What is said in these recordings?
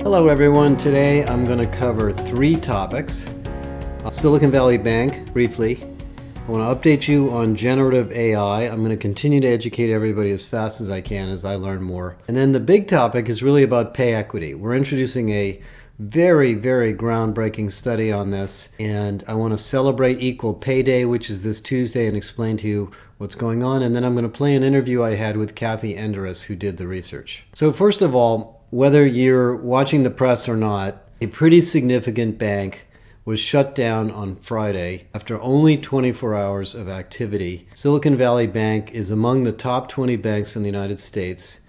Hello everyone, today I'm going to cover 3 topics. Silicon Valley Bank, briefly. I want to update you on generative AI. I'm going to continue to educate everybody as fast as I can as I learn more. And then the big topic is really about pay equity. We're introducing a very, very groundbreaking study on this, and I want to celebrate Equal Pay Day, which is this Tuesday, and explain to you what's going on. And then I'm going to play an interview I had with Kathy Enderis, who did the research. So first of all, whether you're watching the press or not, a pretty significant bank was shut down on Friday after only 24 hours of activity. Silicon Valley Bank is among the top 20 banks in the United States.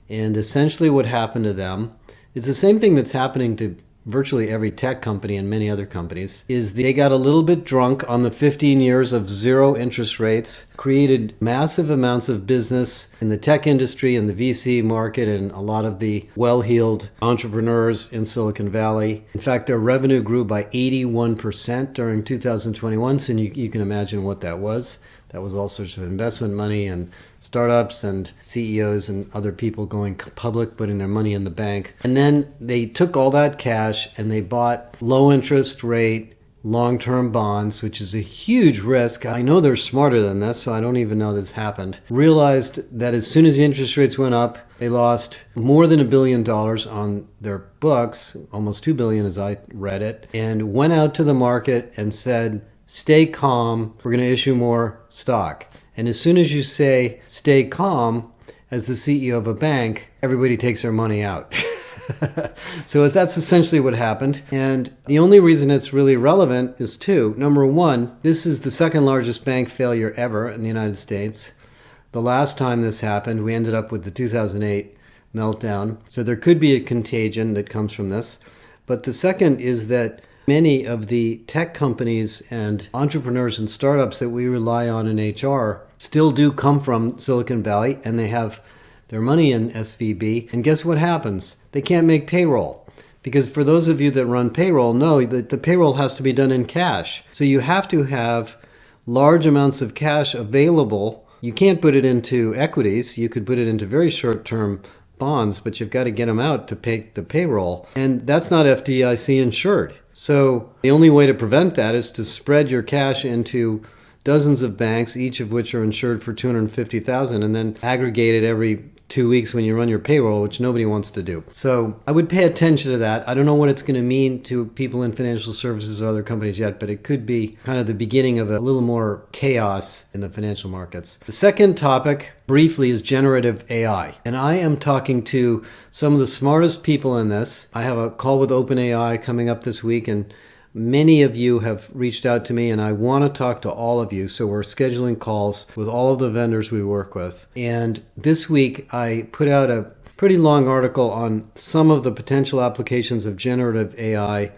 And essentially what happened to them is the same thing that's happening to virtually every tech company and many other companies, is they got a little bit drunk on the 15 years of zero interest rates, created massive amounts of business in the tech industry and the VC market and a lot of the well-heeled entrepreneurs in Silicon Valley. In fact, their revenue grew by 81% during 2021, so you can imagine what that was. That was all sorts of investment money and startups and CEOs and other people going public, putting their money in the bank. And then they took all that cash and they bought low interest rate long-term bonds, which is a huge risk. I know they're smarter than this, so I don't even know this happened. Realized that as soon as the interest rates went up, they lost more than $1 billion on their books, almost $2 billion as I read it, and went out to the market and said, stay calm, we're going to issue more stock. And as soon as you say, stay calm, as the CEO of a bank, everybody takes their money out. So that's essentially what happened. And the only reason it's really relevant is 2. Number 1, this is the second largest bank failure ever in the United States. The last time this happened, we ended up with the 2008 meltdown. So there could be a contagion that comes from this. But the second is that many of the tech companies and entrepreneurs and startups that we rely on in HR still do come from Silicon Valley, and they have their money in SVB. And guess what happens? They can't make payroll. Because for those of you that run payroll, know that the payroll has to be done in cash. So you have to have large amounts of cash available. You can't put it into equities. You could put it into very short-term bonds, but you've got to get them out to pay the payroll. And that's not FDIC insured. So the only way to prevent that is to spread your cash into dozens of banks, each of which are insured for $250,000, and then aggregate it every 2 weeks when you run your payroll, which nobody wants to do. So I would pay attention to that. I don't know what it's going to mean to people in financial services or other companies yet, but it could be kind of the beginning of a little more chaos in the financial markets. The second topic, briefly, is generative AI. And I am talking to some of the smartest people in this. I have a call with OpenAI coming up this week, and many of you have reached out to me, and I want to talk to all of you. So we're scheduling calls with all of the vendors we work with. And this week, I put out a pretty long article on some of the potential applications of generative AI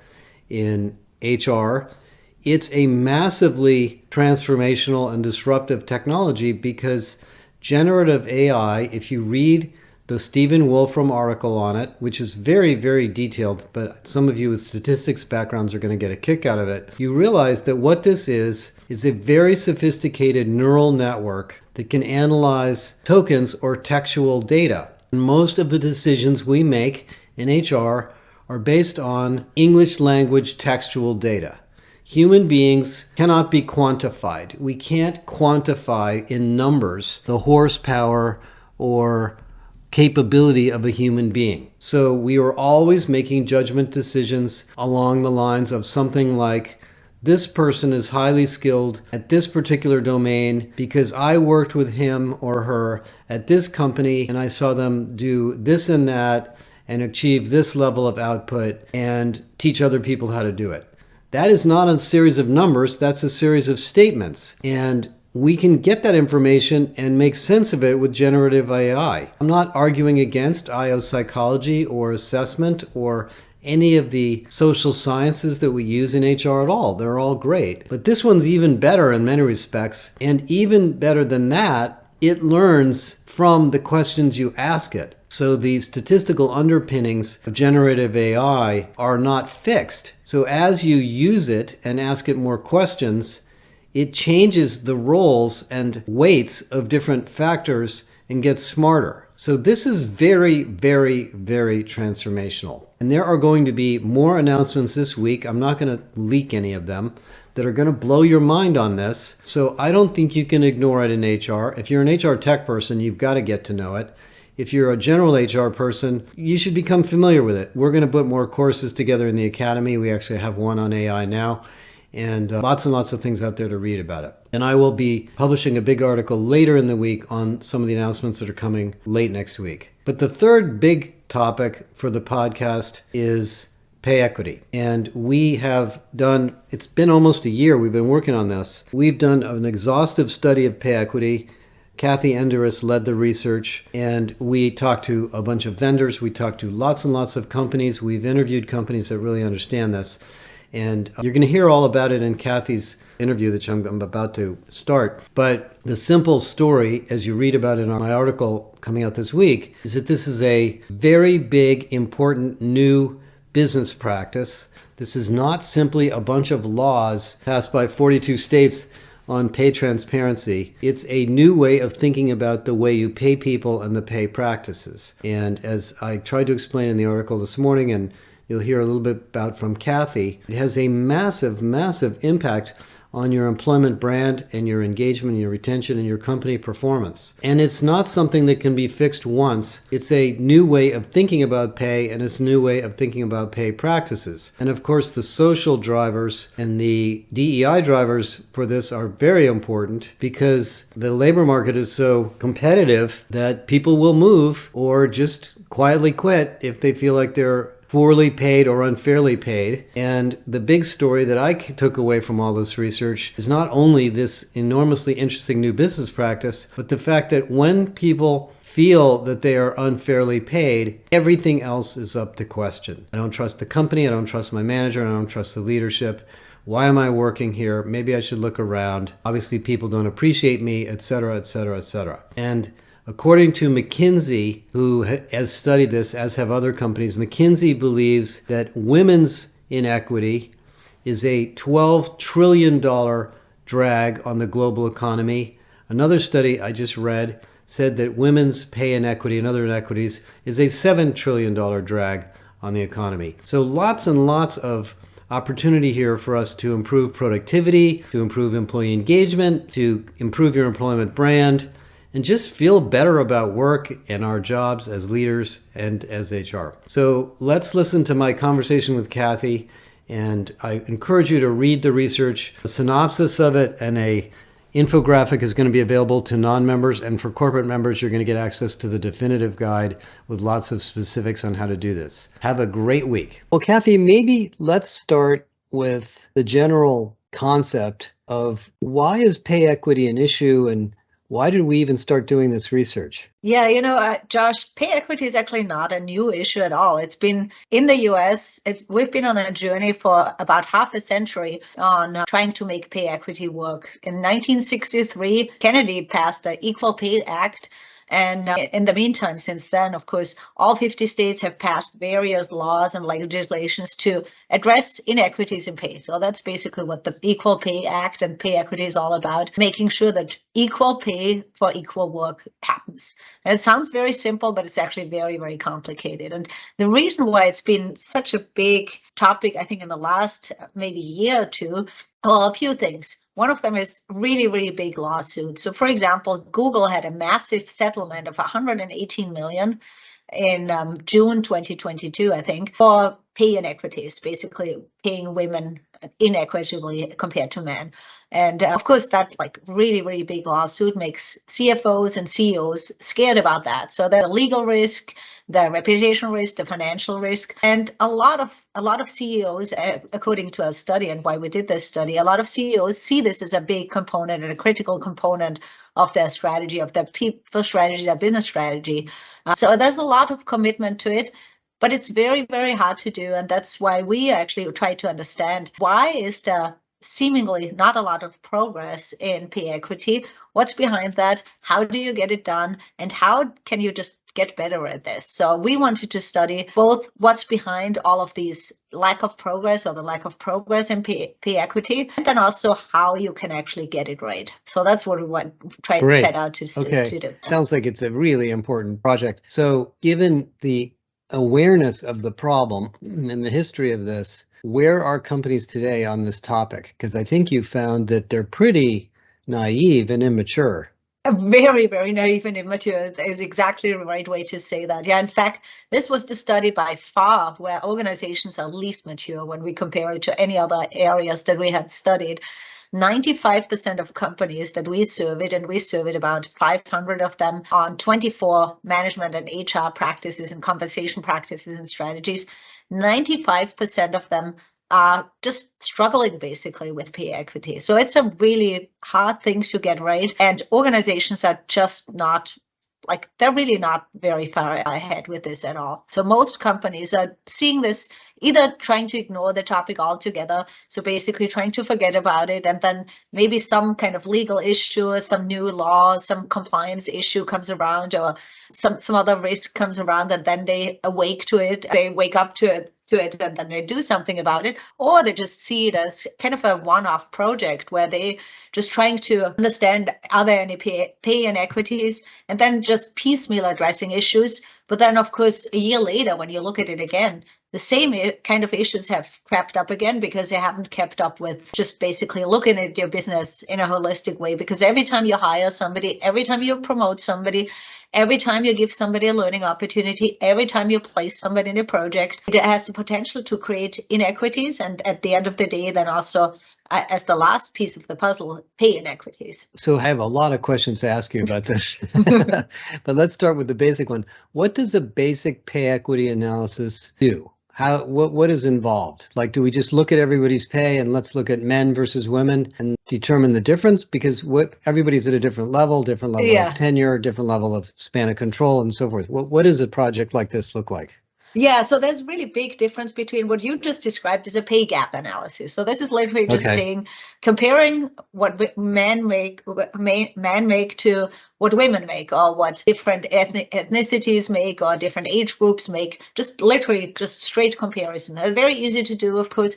in HR. It's a massively transformational and disruptive technology because generative AI, if you read the Stephen Wolfram article on it, which is very, very detailed, but some of you with statistics backgrounds are going to get a kick out of it. You realize that what this is a very sophisticated neural network that can analyze tokens or textual data. Most of the decisions we make in HR are based on English language textual data. Human beings cannot be quantified. We can't quantify in numbers the horsepower or capability of a human being. So we are always making judgment decisions along the lines of something like, this person is highly skilled at this particular domain because I worked with him or her at this company and I saw them do this and that and achieve this level of output and teach other people how to do it. That is not a series of numbers, that's a series of statements. And we can get that information and make sense of it with generative AI. I'm not arguing against IO psychology or assessment or any of the social sciences that we use in HR at all. They're all great. But this one's even better in many respects. And even better than that, it learns from the questions you ask it. So the statistical underpinnings of generative AI are not fixed. So as you use it and ask it more questions, it changes the roles and weights of different factors and get smarter. So this is very, very, very transformational. And there are going to be more announcements this week. I'm not going to leak any of them that are going to blow your mind on this. So I don't think you can ignore it in HR. If you're an HR tech person, you've got to get to know it. If you're a general HR person, you should become familiar with it. We're going to put more courses together in the Academy. We actually have one on AI now, and lots of things out there to read about it. And I will be publishing a big article later in the week on some of the announcements that are coming late next week. But the third big topic for the podcast is pay equity. And we have done, it's been almost a year we've been working on this. We've done an exhaustive study of pay equity. Kathy Enderis led the research, and we talked to a bunch of vendors. We talked to lots and lots of companies. We've interviewed companies that really understand this. And you're going to hear all about it in Kathy's interview that I'm about to start. But the simple story, as you read about it in my article coming out this week, is that this is a very big, important new business practice. This is not simply a bunch of laws passed by 42 states on pay transparency. It's a new way of thinking about the way you pay people and the pay practices. And as I tried to explain in the article this morning, and you'll hear a little bit about from Kathy, it has a massive, massive impact on your employment brand and your engagement and your retention and your company performance. And it's not something that can be fixed once. It's a new way of thinking about pay, and it's a new way of thinking about pay practices. And of course, the social drivers and the DEI drivers for this are very important because the labor market is so competitive that people will move or just quietly quit if they feel like they're poorly paid or unfairly paid. And the big story that I took away from all this research is not only this enormously interesting new business practice, but the fact that when people feel that they are unfairly paid, everything else is up to question. I don't trust the company, I don't trust my manager, I don't trust the leadership. Why am I working here? Maybe I should look around. Obviously, people don't appreciate me, etc., etc., etc. And according to McKinsey, who has studied this, as have other companies, McKinsey believes that women's inequity is a $12 trillion drag on the global economy. Another study I just read said that women's pay inequity and other inequities is a $7 trillion drag on the economy. So lots and lots of opportunity here for us to improve productivity, to improve employee engagement, to improve your employment brand, and just feel better about work and our jobs as leaders and as HR. So let's listen to my conversation with Kathy, and I encourage you to read the research. A synopsis of it and a infographic is going to be available to non-members, and for corporate members, you're going to get access to the definitive guide with lots of specifics on how to do this. Have a great week. Well, Kathy, maybe let's start with the general concept of why is pay equity an issue, and why did we even start doing this research? Yeah, Josh, pay equity is actually not a new issue at all. It's been in the US, we've been on a journey for about half a century on trying to make pay equity work. In 1963, Kennedy passed the Equal Pay Act. And in the meantime, since then, of course, all 50 states have passed various laws and legislations to address inequities in pay. So that's basically what the Equal Pay Act and pay equity is all about, making sure that equal pay for equal work happens. And it sounds very simple, but it's actually very, very complicated. And the reason why it's been such a big topic, I think, in the last maybe year or two, well, a few things. One of them is really, really big lawsuits. So, for example, Google had a massive settlement of 118 million in June 2022, I think, for pay inequities, basically paying women inequitably compared to men. And of course, that really, really big lawsuit makes CFOs and CEOs scared about that. So there's a legal risk, the reputation risk, the financial risk, and a lot of CEOs, according to a study and why we did this study, a lot of CEOs see this as a big component and a critical component of their strategy, of their people strategy, their business strategy. So there's a lot of commitment to it, but it's very, very hard to do. And that's why we actually try to understand why is there seemingly not a lot of progress in pay equity. what's behind that, how do you get it done, and how can you just get better at this. So we wanted to study both what's behind all of these lack of progress or the lack of progress in pay equity, and then also how you can actually get it right. So that's what we set out to do. Sounds like it's a really important project. So given the awareness of the problem and the history of this, where are companies today on this topic? Because I think you found that they're pretty naive and immature. Very, very naive and immature is exactly the right way to say that. Yeah, in fact, this was the study by far where organizations are least mature when we compare it to any other areas that we had studied. 95% of companies that we surveyed, and we surveyed about 500 of them on 24 management and HR practices and compensation practices and strategies, 95% of them are just struggling basically with pay equity. So it's a really hard thing to get right. And organizations are just not they're really not very far ahead with this at all. So most companies are seeing this, either trying to ignore the topic altogether, so basically trying to forget about it, and then maybe some kind of legal issue, some new law, some compliance issue comes around, or some other risk comes around, and then they wake up to it, and then they do something about it, or they just see it as kind of a one-off project where they just trying to understand, are there any pay inequities, and then just piecemeal addressing issues. But then, of course, a year later, when you look at it again, the same kind of issues have crept up again because they haven't kept up with just basically looking at your business in a holistic way. Because every time you hire somebody, every time you promote somebody, every time you give somebody a learning opportunity, every time you place somebody in a project, it has the potential to create inequities. And at the end of the day, then also, as the last piece of the puzzle, pay inequities. So I have a lot of questions to ask you about this, but let's start with the basic one. What does a basic pay equity analysis do? What is involved? Like, do we just look at everybody's pay and let's look at men versus women and determine the difference? Because everybody's at a different level of tenure, different level of span of control, and so forth. What does a project like this look like? Yeah, so there's really big difference between what you just described as a pay gap analysis. So this is literally just saying, comparing what men make to what women make, or what different ethnicities make, or different age groups make. Just literally just straight comparison. Very easy to do, of course.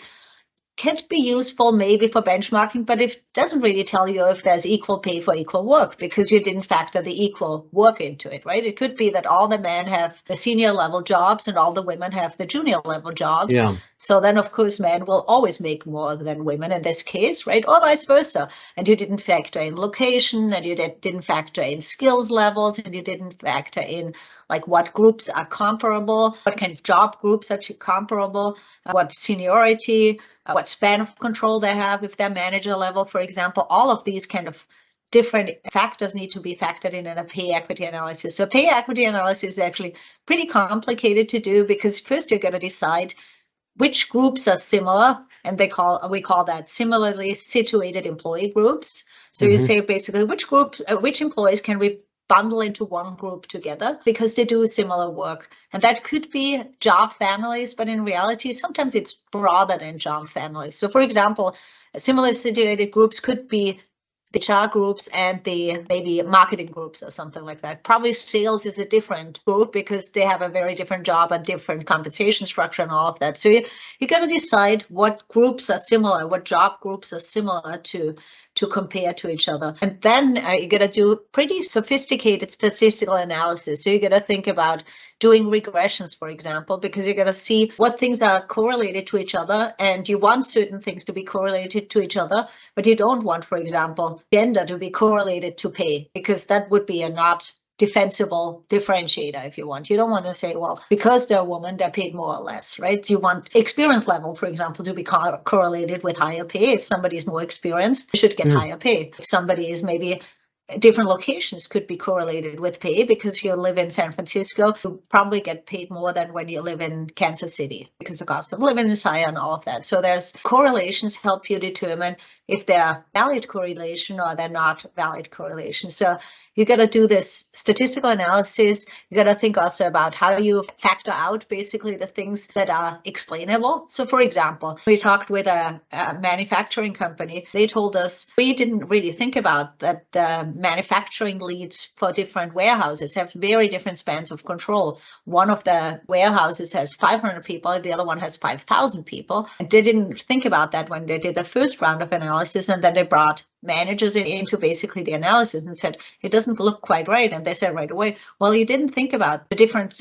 Can be useful maybe for benchmarking, but it doesn't really tell you if there's equal pay for equal work because you didn't factor the equal work into it, right? It could be that all the men have the senior level jobs and all the women have the junior level jobs. Yeah. So then, of course, men will always make more than women in this case, right? Or vice versa. And you didn't factor in location, and you didn't factor in skills levels, and you didn't factor in like what groups are comparable, what kind of job groups are comparable, what seniority, what span of control they have if they're manager level, for example. All of these kind of different factors need to be factored in a pay equity analysis. So pay equity analysis is actually pretty complicated to do because first you're going to decide which groups are similar, and we call that similarly situated employee groups. So you say basically which employees can we bundle into one group together because they do similar work. And that could be job families, but in reality, sometimes it's broader than job families. So for example, similar situated groups could be the HR groups and the maybe marketing groups or something like that. Probably sales is a different group because they have a very different job and different compensation structure and all of that. So you got to decide what groups are similar, what job groups are similar to compare to each other. And then you got to do pretty sophisticated statistical analysis. So you got to think about doing regressions, for example, because you got to see what things are correlated to each other. And you want certain things to be correlated to each other, but you don't want, for example, gender to be correlated to pay, because that would be a not defensible differentiator if you want. You don't want to say, well, because they're a woman, they're paid more or less, right? You want experience level, for example, to be correlated with higher pay. If somebody is more experienced, they should get higher pay. If somebody is maybe different locations could be correlated with pay, because you live in San Francisco, you probably get paid more than when you live in Kansas City because the cost of living is higher and all of that. So there's correlations help you determine if they're valid correlation or they're not valid correlation. So you got to do this statistical analysis. You got to think also about how you factor out basically the things that are explainable. So for example, we talked with a manufacturing company. They told us we didn't really think about that the manufacturing leads for different warehouses have very different spans of control. One of the warehouses has 500 people, the other one has 5,000 people. And they didn't think about that when they did the first round of analysis, and then they brought managers into basically the analysis and said, it doesn't look quite right. And they said right away, well, you didn't think about the different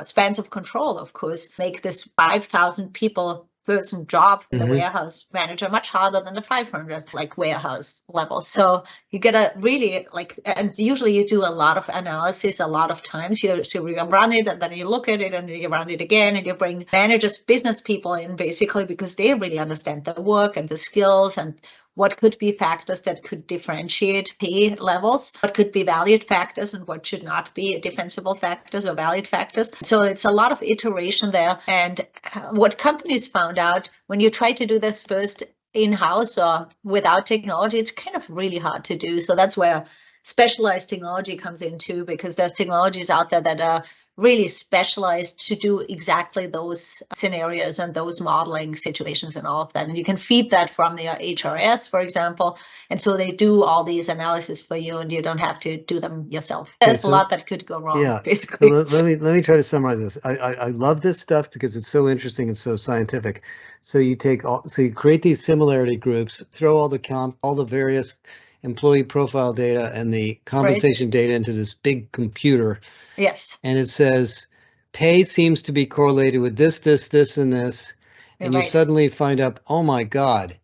spans of control, of course, make this 5,000 people person job, the warehouse manager, much harder than the 500 warehouse level. So you gotta really and usually you do a lot of analysis a lot of times. You run it and then you look at it and you run it again, and you bring managers, business people in basically because they really understand the work and the skills and what could be factors that could differentiate pay levels, what could be valued factors and what should not be defensible factors or valued factors. So it's a lot of iteration there. And what companies found out when you try to do this first in-house or without technology, it's kind of really hard to do. So that's where specialized technology comes in too, because there's technologies out there that are really specialized to do exactly those scenarios and those modeling situations and all of that. And you can feed that from the HRS, for example. And so they do all these analysis for you and you don't have to do them yourself. There's a lot that could go wrong, basically. So let me try to summarize this. I love this stuff because it's so interesting and so scientific. So you create these similarity groups, throw all the various employee profile data and the compensation data into this big computer. Yes. And it says pay seems to be correlated with this, and this. And you suddenly find out, oh my God,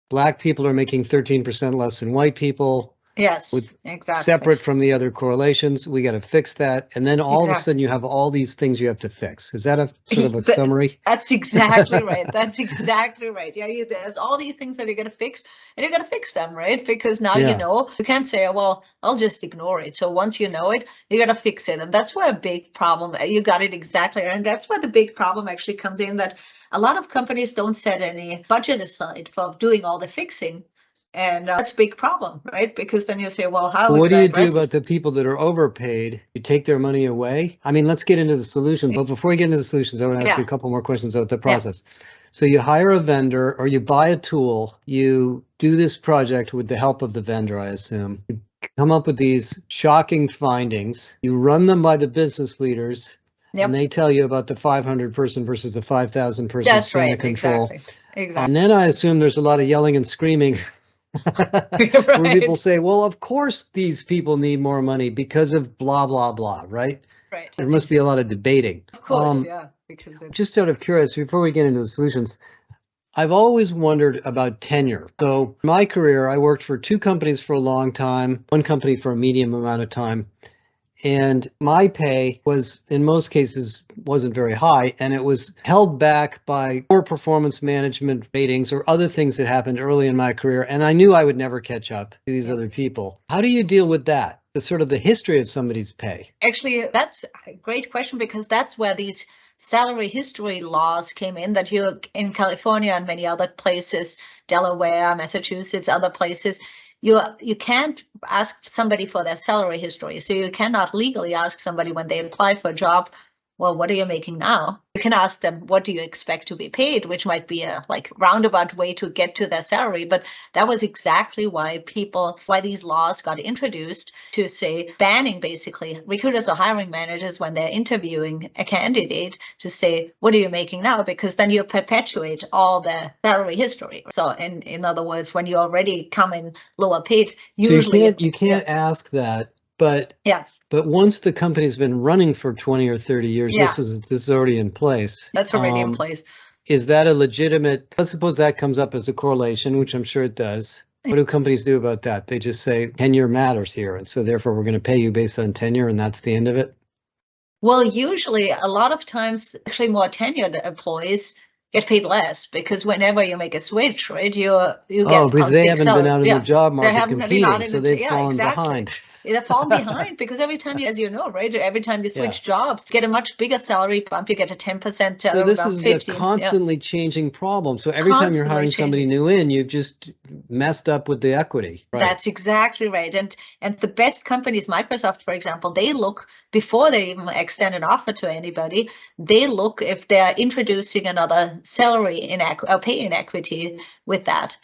Black people are making 13% less than white people. Yes, exactly. Separate from the other correlations. We got to fix that. And then all of a sudden you have all these things you have to fix. Is that a sort of a summary? That's exactly right. That's exactly right. Yeah, there's all these things that you're going to fix, and you're going to fix them, right? Because now you know, you can't say, well, I'll just ignore it. So once you know it, you got to fix it. And that's where a big problem, you got it exactly. And that's where the big problem actually comes in, that a lot of companies don't set any budget aside for doing all the fixing. And that's a big problem, right? Because then you say, well, what do you do about the people that are overpaid? You take their money away? I mean, let's get into the solutions. But before we get into the solutions, I want to ask you a couple more questions about the process. So you hire a vendor or you buy a tool, you do this project with the help of the vendor, I assume. You come up with these shocking findings. You run them by the business leaders, and they tell you about the 500 person versus the 5,000 person span of control. Exactly. And then I assume there's a lot of yelling and screaming. Where people say, well, of course these people need more money because of blah, blah, blah, right? Right. There must be a lot of debating. Of course, because just out of curiosity, before we get into the solutions, I've always wondered about tenure. So in my career, I worked for 2 companies for a long time, 1 company for a medium amount of time. And my pay was, in most cases, wasn't very high, and it was held back by poor performance management ratings or other things that happened early in my career. And I knew I would never catch up to these other people. How do you deal with that? The sort of the history of somebody's pay? Actually, that's a great question, because that's where these salary history laws came in, that you in California and many other places, Delaware, Massachusetts, other places, you can't ask somebody for their salary history. So you cannot legally ask somebody when they apply for a job, well, what are you making now? You can ask them, what do you expect to be paid, which might be a roundabout way to get to their salary. But that was exactly why these laws got introduced, to say, banning basically recruiters or hiring managers when they're interviewing a candidate to say, what are you making now? Because then you perpetuate all the salary history. So in other words, when you already come in lower paid, usually so you can't ask that. But once the company's been running for 20 or 30 years, this is already in place. That's already in place. Is that a legitimate? Let's suppose that comes up as a correlation, which I'm sure it does. What do companies do about that? They just say tenure matters here, and so therefore we're going to pay you based on tenure, and that's the end of it? Well, usually a lot of times, actually more tenured employees get paid less, because whenever you make a switch, right, you Oh, get because a they big haven't been salary. out in the Yeah, job they market haven't been out competing, in so the they've yeah, fallen exactly. behind. They're falling behind because every time you, as you know, right, every time you Yeah. switch jobs, you get a much bigger salary bump. You get a 10%, So this around is a 15. Yeah, constantly changing problem. So every time you're constantly hiring somebody changing. new in, you've just messed up with the equity. Right. That's exactly right. And the best companies, Microsoft, for example, they look before they even extend an offer to anybody. They look if they're introducing another salary or pay inequity with that.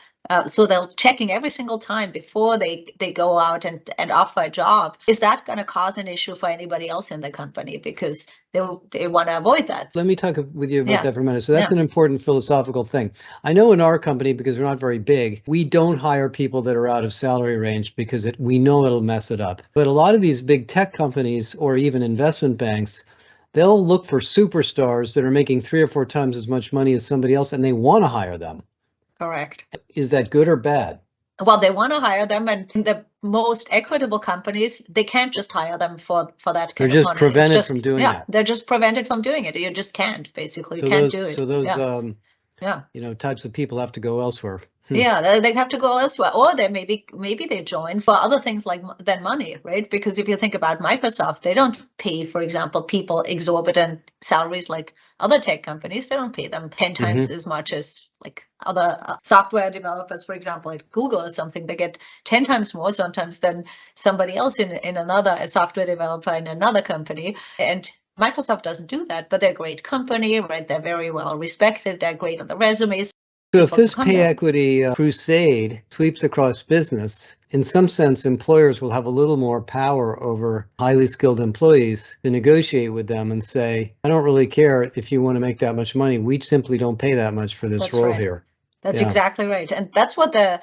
So they're checking every single time before they go out and offer a job. Is that going to cause an issue for anybody else in the company? Because they want to avoid that. Let me talk with you about Yeah. that for a minute. So that's Yeah. an important philosophical thing. I know in our company, because we're not very big, we don't hire people that are out of salary range because we know it'll mess it up. But a lot of these big tech companies or even investment banks, they'll look for superstars that are making 3 or 4 times as much money as somebody else, and they want to hire them. Correct. Is that good or bad? Well, they want to hire them, and in the most equitable companies, they can't just hire them for that They're kind of just money. It's prevented just, from doing yeah, that. they're just prevented from doing it. You just can't, basically. You So can't do it. those Yeah. Yeah. types of people have to go elsewhere. Yeah, they have to go elsewhere, or they maybe they join for other things like than money, right? Because if you think about Microsoft, they don't pay, for example, people exorbitant salaries like other tech companies. They don't pay them 10 times as much as like other software developers, for example, like Google or something. They get 10 times more sometimes than somebody else in another a software developer in another company. And Microsoft doesn't do that, but they're a great company, right? They're very well respected. They're great on the resumes. So if this come pay there. equity crusade sweeps across business, in some sense, employers will have a little more power over highly skilled employees to negotiate with them and say, I don't really care if you want to make that much money. We simply don't pay that much for this That's role right. here. That's Yeah. exactly right. And that's what the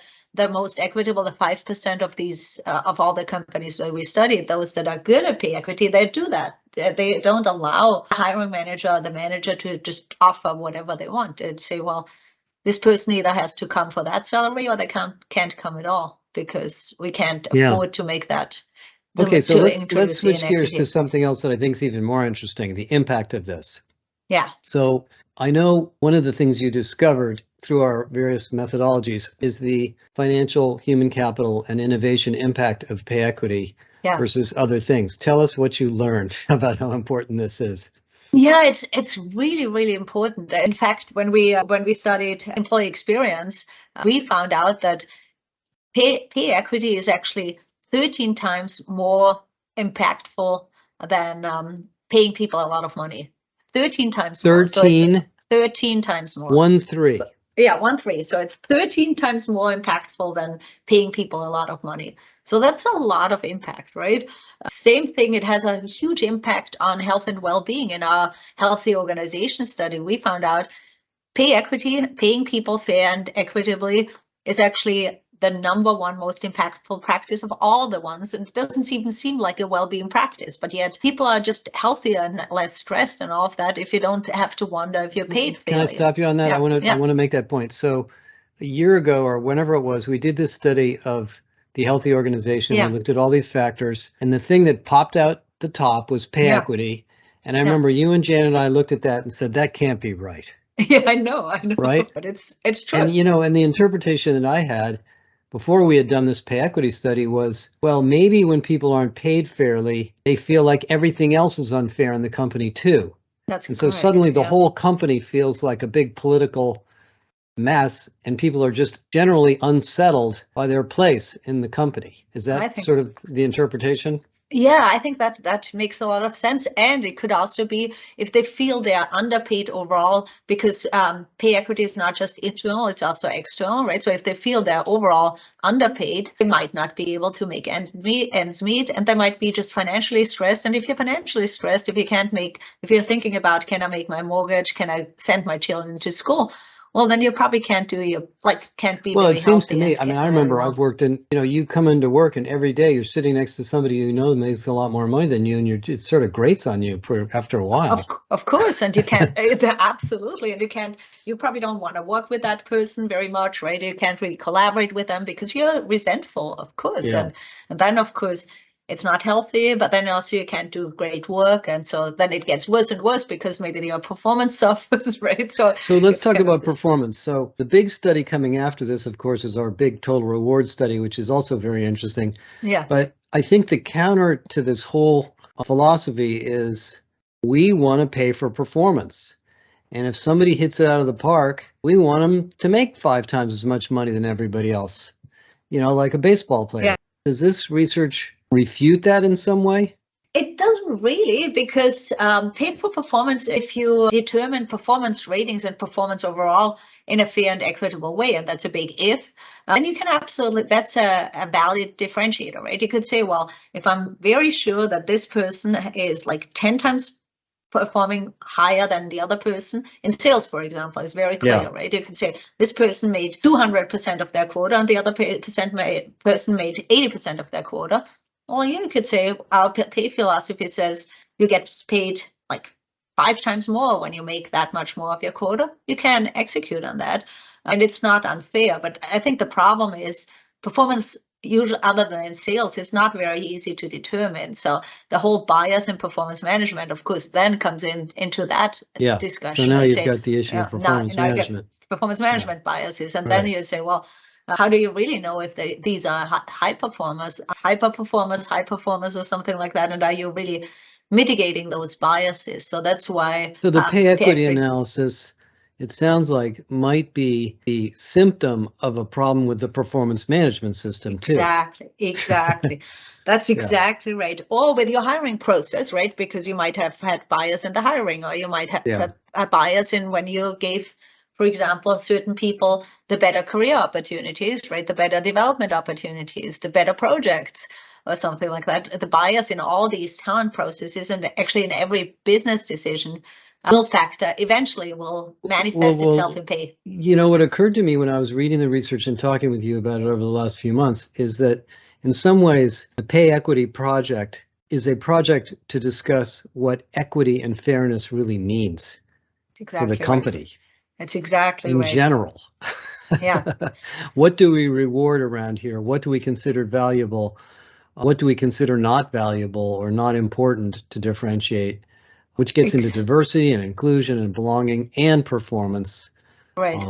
most equitable, the 5% of these of all the companies that we studied, those that are good at pay equity, they do that. They don't allow the hiring manager or the manager to just offer whatever they want and say, well, this person either has to come for that salary or they can't come at all, because we can't Yeah. afford to make that. Okay, so to let's introduce the switch gears to inequity. something else that I think is even more interesting, the impact of this. Yeah. So I know one of the things you discovered through our various methodologies is the financial, human capital, and innovation impact of pay equity Yeah. versus other things. Tell us what you learned about how important this is. Yeah, it's really, really important. In fact, when we studied employee experience, we found out that pay equity is actually 13 times more impactful than paying people a lot of money. 13 times more. So it's 13 times more. 13. So, yeah, 13. So it's 13 times more impactful than paying people a lot of money. So that's a lot of impact, right? Same thing, it has a huge impact on health and well-being. In our healthy organization study, we found out pay equity, paying people fair and equitably, is actually the number one most impactful practice of all the ones. And it doesn't even seem like a well-being practice, but yet people are just healthier and less stressed and all of that if you don't have to wonder if you're paid fairly. Can I stop you on that? Yeah. I want to make that point. So a year ago or whenever it was, we did this study of the healthy organization. Yeah. We looked at all these factors, and the thing that popped out the top was pay equity. And I remember you and Jan and I looked at that and said, that can't be right. Yeah, I know, right? But it's true. And and the interpretation that I had before we had done this pay equity study was, well, maybe when people aren't paid fairly, they feel like everything else is unfair in the company too. That's and so correct, suddenly the yeah. whole company feels like a big political mess, and people are just generally unsettled by their place in the company. Is that sort of the interpretation? Yeah, I think that makes a lot of sense. And it could also be if they feel they are underpaid overall, because pay equity is not just internal, it's also external, right? So if they feel they're overall underpaid, they might not be able to make ends meet, and they might be just financially stressed. And if you're financially stressed, if you're thinking about, can I make my mortgage? Can I send my children to school? Well, then you probably can't be well, very it seems to healthy. me, I mean, I remember I've worked in, you come into work and every day you're sitting next to somebody who makes a lot more money than you, and it sort of grates on you after a while. Of course, and you can't, absolutely, and you probably don't want to work with that person very much, right? You can't really collaborate with them because you're resentful, of course. Yeah. And then, of course, it's not healthy, but then also you can't do great work. And so then it gets worse and worse because maybe your performance suffers, right? So let's talk about this performance. So the big study coming after this, of course, is our big total reward study, which is also very interesting. Yeah. But I think the counter to this whole philosophy is we want to pay for performance. And if somebody hits it out of the park, we want them to make 5 times as much money than everybody else, like a baseball player. Yeah. Does this research refute that in some way? It doesn't really, because pay for performance, if you determine performance ratings and performance overall in a fair and equitable way, and that's a big if, and you can absolutely, that's a valid differentiator, right? You could say, well, if I'm very sure that this person is like 10 times performing higher than the other person in sales, for example, is very clear, right? You could say this person made 200% of their quota and the other person made 80% of their quota. Well, you could say our pay philosophy says you get paid like 5 times more when you make that much more of your quota. You can execute on that, and it's not unfair. But I think the problem is performance, usually other than in sales, is not very easy to determine. So the whole bias in performance management, of course, then comes into that discussion. So now you've got the issue of performance management. Performance management biases, and then you say, well, how do you really know if these are high performers, or something like that? And are you really mitigating those biases? So that's why. So the pay equity analysis, it sounds like, might be the symptom of a problem with the performance management system too. Exactly. That's exactly right. Or with your hiring process, right? Because you might have had bias in the hiring, or you might have a bias in when you gave, for example, certain people the better career opportunities, right? The better development opportunities, the better projects, or something like that. The bias in all these talent processes, and actually in every business decision, eventually will manifest itself in pay. What occurred to me when I was reading the research and talking with you about it over the last few months is that in some ways, the pay equity project is a project to discuss what equity and fairness really means for the company. Right. That's exactly in right. general. Yeah. What do we reward around here? What do we consider valuable? What do we consider not valuable or not important to differentiate? Which gets into diversity and inclusion and belonging and performance, right?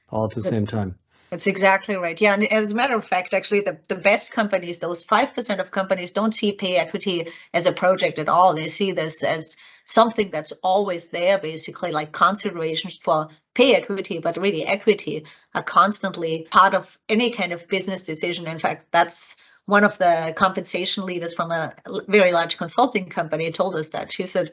All at the same time. That's exactly right. Yeah, and as a matter of fact, actually, the best companies, those 5% of companies, don't see pay equity as a project at all. They see this as something that's always there, basically, like considerations for pay equity, but really equity are constantly part of any kind of business decision. In fact, that's one of the compensation leaders from a very large consulting company told us that. She said,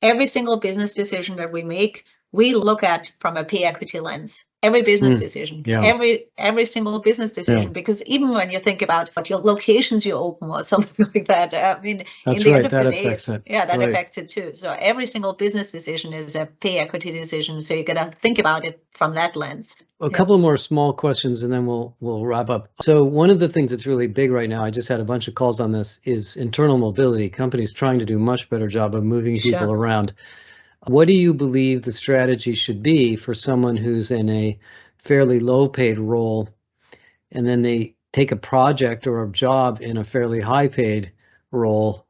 every single business decision that we make, we look at from a pay equity lens. Every business decision, every single business decision, because even when you think about what your locations you open or something like that, I mean, that's in the right, end of that the day, affects it. that affects it too. So every single business decision is a pay equity decision. So you got to think about it from that lens. A couple more small questions and then we'll wrap up. So one of the things that's really big right now, I just had a bunch of calls on this, is internal mobility. Companies trying to do a much better job of moving people around. What do you believe the strategy should be for someone who's in a fairly low paid role and then they take a project or a job in a fairly high paid role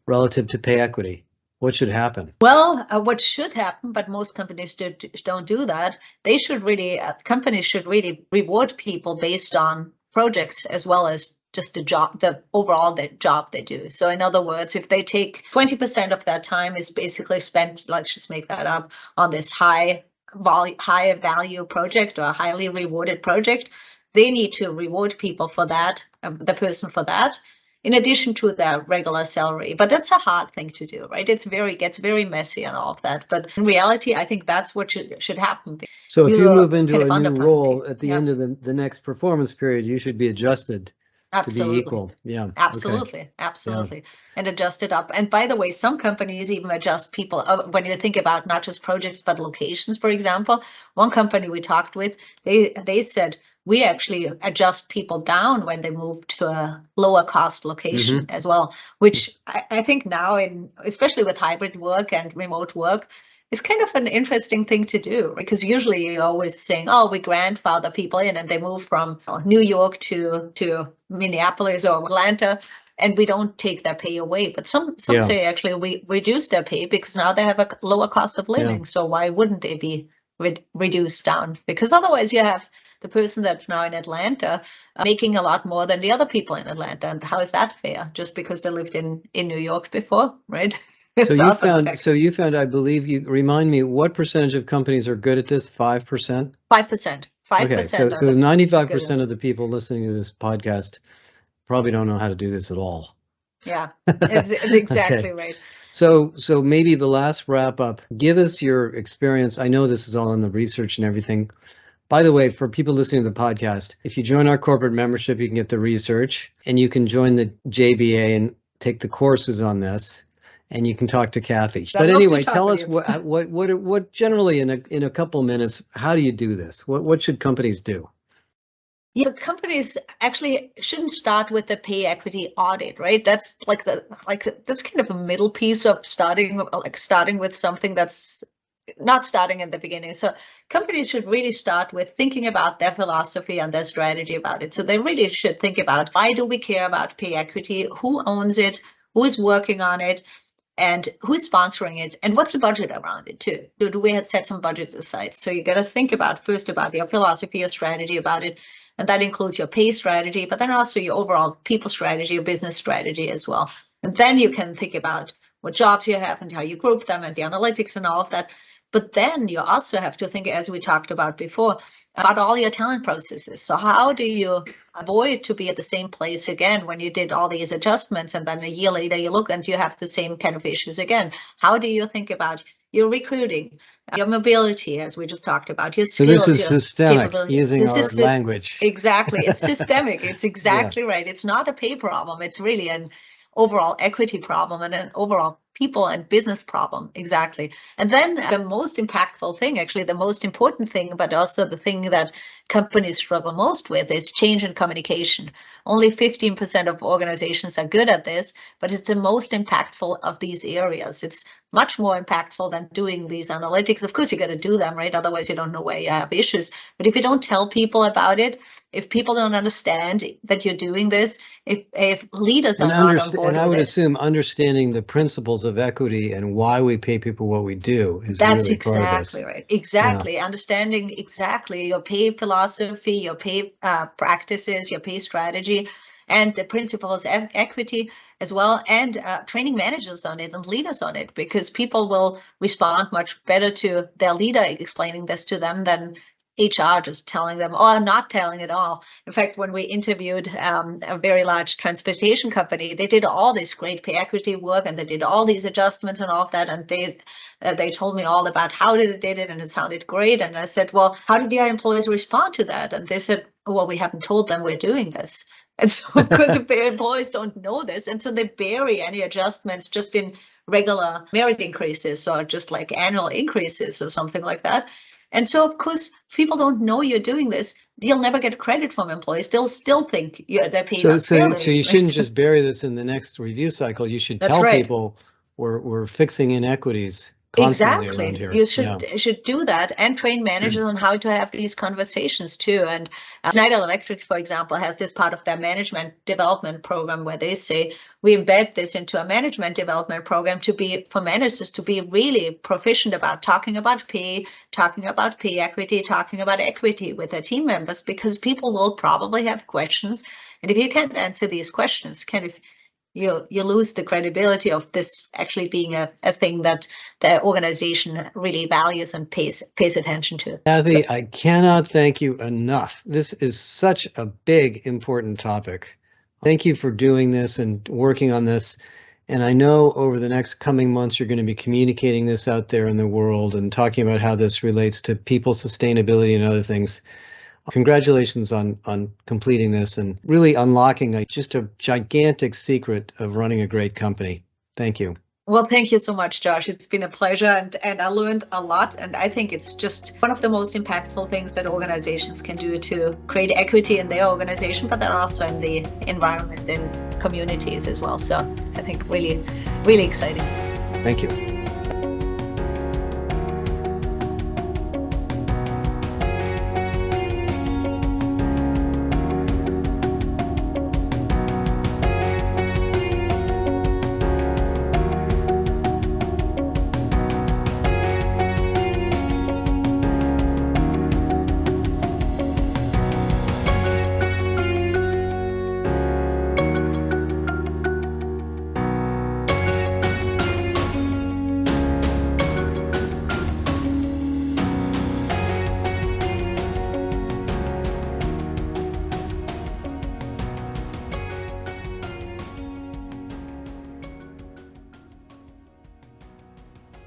relative to pay equity? What should happen? Well, what should happen, but most companies don't do that. They should really, companies should really reward people based on projects as well as just the job, the job they do. So in other words, if they take 20% of their time is basically spent, let's just make that up, on this high value project or a highly rewarded project, they need to reward people for that, the person for that, in addition to their regular salary. But that's a hard thing to do, right? Gets very messy and all of that. But in reality, I think that's what should happen. So if you move into a new role at the end of the next performance period, you should be adjusted to be equal. Yeah. Absolutely. And adjust it up. And by the way, some companies even adjust people when you think about not just projects, but locations, for example. One company we talked with, they said, we actually adjust people down when they move to a lower cost location as well, which I think now, especially with hybrid work and remote work, is kind of an interesting thing to do, because usually you're always saying, oh, we grandfather people in and they move from New York to Minneapolis or Atlanta. and we don't take their pay away. But some Yeah. say actually we reduce their pay because now they have a lower cost of living. So why wouldn't they be reduced down? Because otherwise you have the person that's now in Atlanta making a lot more than the other people in Atlanta. And how is that fair? Just because they lived in New York before, right? So you found, I believe you remind me, what percentage of companies are good at this? 5%? 5%. 5%. Okay, so 95% of the people listening to this podcast probably don't know how to do this at all. Yeah, it's exactly right. So maybe the last wrap up, give us your experience. I know this is all in the research and everything. By the way, for people listening to the podcast, if you join our corporate membership, you can get the research and you can join the JBA and take the courses on this, and you can talk to Kathy. But anyway, tell us what generally in a couple minutes, how do you do this? What should companies do? Yeah, companies actually shouldn't start with the pay equity audit, right? That's that's kind of a middle piece of starting with something that's not starting at the beginning. So companies should really start with thinking about their philosophy and their strategy about it. So they really should think about, why do we care about pay equity? Who owns it? Who is working on it? And who's sponsoring it? And what's the budget around it too? Do we have set some budgets aside? So you got to think first about your philosophy, your strategy about it. And that includes your pay strategy, but then also your overall people strategy, your business strategy as well. And then you can think about what jobs you have and how you group them and the analytics and all of that. But then you also have to think, as we talked about before, about all your talent processes. So how do you avoid to be at the same place again when you did all these adjustments, and then a year later you look and you have the same kind of issues again? How do you think about your recruiting, your mobility, as we just talked about, your skills? So this is systemic, using our language. Exactly. It's systemic. It's exactly right. It's not a pay problem. It's really an overall equity problem and an overall people and business problem. Exactly. And then the most impactful thing, actually the most important thing, but also the thing that companies struggle most with, is change in communication. Only 15% of organizations are good at this, but it's the most impactful of these areas. It's much more impactful than doing these analytics. Of course, you got to do them, right? Otherwise, you don't know where you have issues. But if you don't tell people about it, if people don't understand that you're doing this, if leaders are not on board, and I would assume understanding the principles of equity and why we pay people what we do is really part of this. That's exactly right. Exactly. Yeah. Understanding exactly your pay philosophy, your pay practices, your pay strategy, and the principles of equity as well, and training managers on it and leaders on it, because people will respond much better to their leader explaining this to them than HR just telling them, or not telling at all. In fact, when we interviewed a very large transportation company, they did all this great pay equity work and they did all these adjustments and all of that. And they told me all about how they did it, and it sounded great. And I said, well, how did your employees respond to that? And they said, well, we haven't told them we're doing this. And so, because if the employees don't know this, and so they bury any adjustments just in regular merit increases or just like annual increases or something like that. And so, of course, if people don't know you're doing this, you'll never get credit from employees. They'll still think they're paid unfairly. So you shouldn't just bury this in the next review cycle. You should tell people we're fixing inequities constantly around here. You should do that, and train managers on how to have these conversations too. And Schneider Electric, for example, has this part of their management development program where they say we embed this into a management development program for managers to be really proficient about talking about pay equity, talking about equity with their team members, because people will probably have questions, and if you can't answer these questions, you lose the credibility of this actually being a thing that the organization really values and pays attention to. Kathy, I cannot thank you enough. This is such a big, important topic. Thank you for doing this and working on this. And I know over the next coming months, you're going to be communicating this out there in the world and talking about how this relates to people sustainability and other things. Congratulations on completing this and really unlocking just a gigantic secret of running a great company. Thank you. Well, thank you so much, Josh. It's been a pleasure, and I learned a lot. And I think it's just one of the most impactful things that organizations can do to create equity in their organization, but then also in the environment and communities as well. So I think really, really exciting. Thank you.